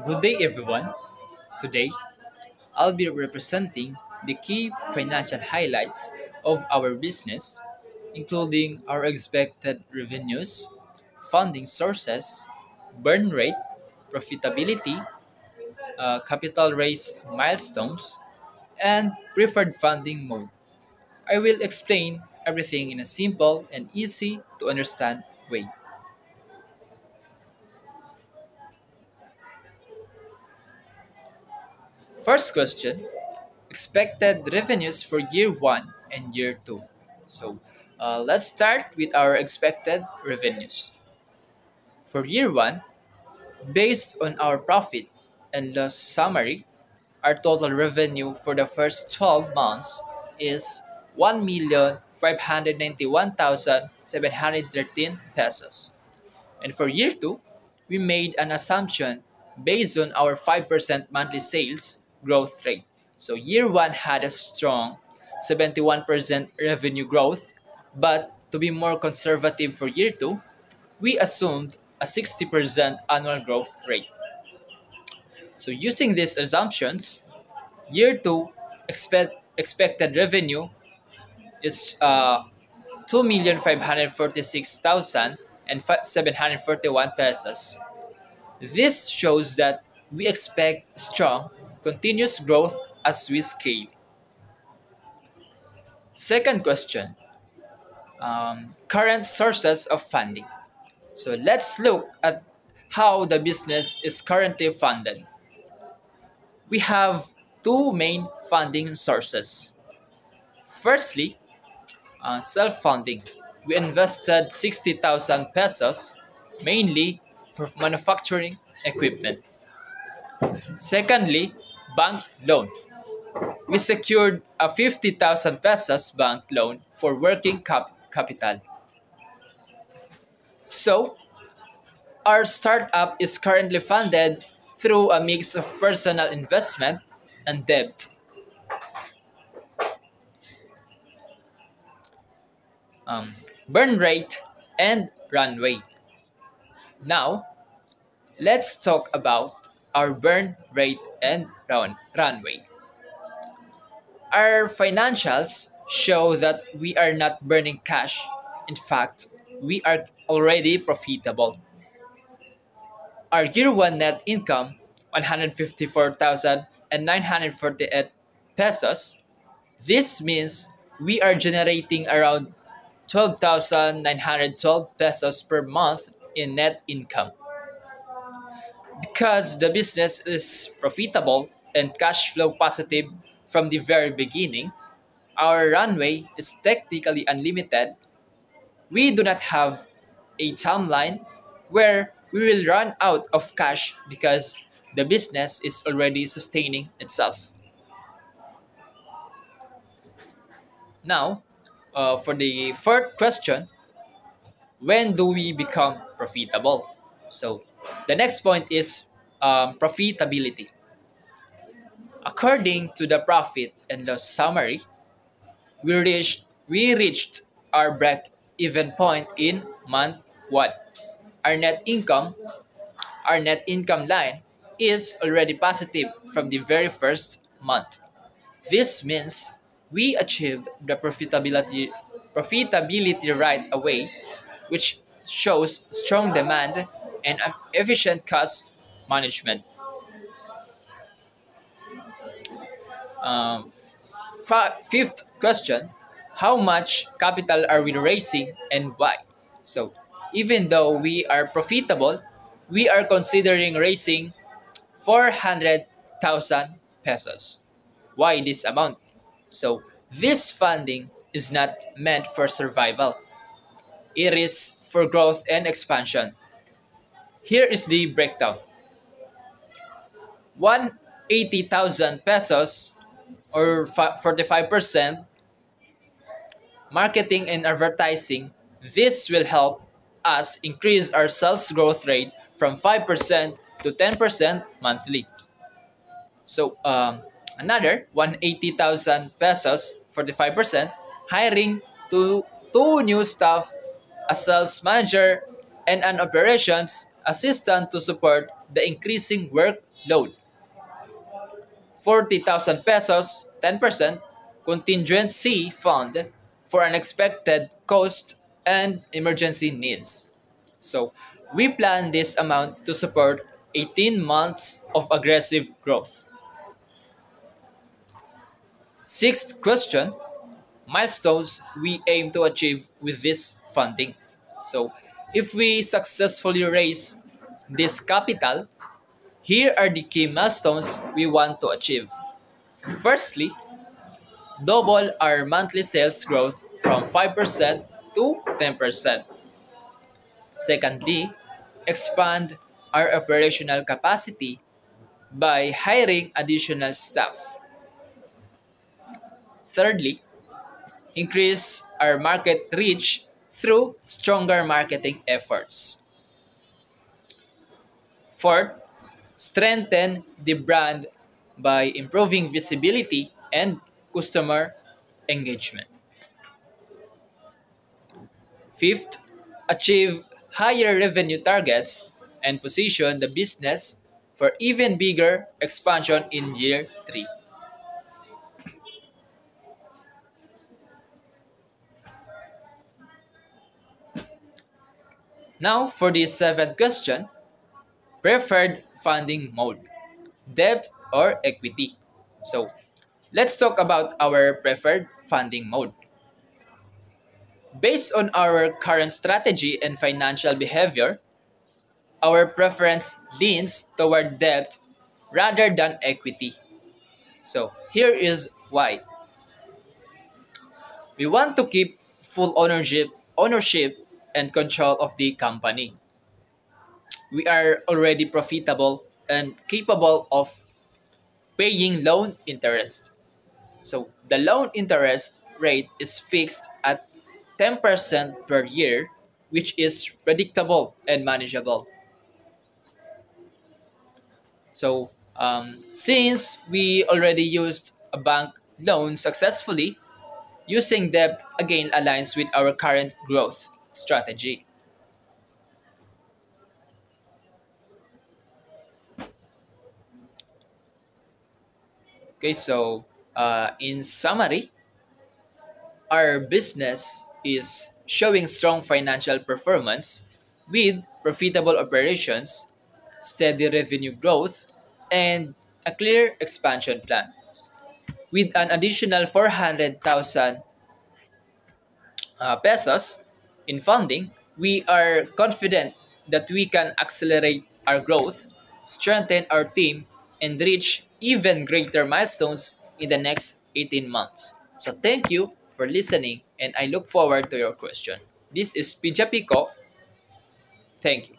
Good day, everyone. Today, I'll be representing the key financial highlights of our business, including our expected revenues, funding sources, burn rate, profitability, capital raise milestones, and preferred funding mode. I will explain everything in a simple and easy to understand way. First question: expected revenues for year one and year two. So let's start with our expected revenues. For year one, based on our profit and loss summary, our total revenue for the first 12 months is 1,591,713 pesos. And for year two, we made an assumption based on our 5% monthly sales growth rate. So year one had a strong 71% revenue growth, but to be more conservative for year two, we assumed a 60% annual growth rate. So using these assumptions, year two expected revenue is 2,546,741 pesos. This shows that we expect strong, continuous growth as we scale. Second question, current sources of funding. So let's look at how the business is currently funded. We have two main funding sources. Firstly, self-funding. We invested 60,000 pesos mainly for manufacturing equipment. Secondly, bank loan. We secured a 50,000 pesos bank loan for working capital. So, our startup is currently funded through a mix of personal investment and debt. Um, Burn rate and runway. Now, let's talk about our burn rate and runway. Our financials show that we are not burning cash. In fact, we are already profitable. Our year one net income, 154,948 pesos. This means we are generating around 12,912 pesos per month in net income. Because the business is profitable and cash flow positive from the very beginning, our runway is technically unlimited. We do not have a timeline where we will run out of cash because the business is already sustaining itself. Now, for the fourth question, when do we become profitable? So, the next point is profitability. According to the profit and loss summary, we reached our break-even point in month one. Our net income, our net income line is already positive from the very first month. This means we achieved the profitability right away, which shows strong demand and efficient cost management. Um, Fifth question, how much capital are we raising and why? So, even though we are profitable, we are considering raising 400,000 pesos. Why this amount? So, this funding is not meant for survival. It is for growth and expansion. Here is the breakdown. 180,000 pesos or 45% marketing and advertising. This will help us increase our sales growth rate from 5% to 10% monthly. So another 180,000 pesos, 45%, hiring two new staff, a sales manager, and an operations assistant to support the increasing loan. 40,000 pesos, 10%, contingency fund for unexpected cost and emergency needs. So, we plan this amount to support 18 months of aggressive growth. Sixth question, milestones we aim to achieve with this funding. So, if we successfully raise this capital, here are the key milestones we want to achieve. Firstly, double our monthly sales growth from 5% to 10%. Secondly, expand our operational capacity by hiring additional staff. Thirdly, increase our market reach through stronger marketing efforts. Fourth, strengthen the brand by improving visibility and customer engagement. Fifth, achieve higher revenue targets and position the business for even bigger expansion in year 3. Now for the seventh question, preferred funding mode, debt or equity. So let's talk about our preferred funding mode. Based on our current strategy and financial behavior, our preference leans toward debt rather than equity. So here is why. We want to keep full ownership and control of the company. We are already profitable and capable of paying loan interest. So the loan interest rate is fixed at 10% per year, which is predictable and manageable. So since we already used a bank loan successfully, using debt again aligns with our current growth strategy. Okay, so in summary, our business is showing strong financial performance with profitable operations, steady revenue growth, and a clear expansion plan. With an additional 400,000 pesos in funding, we are confident that we can accelerate our growth, strengthen our team, and reach even greater milestones in the next 18 months. So thank you for listening and I look forward to your question. This is Pija Pico. Thank you.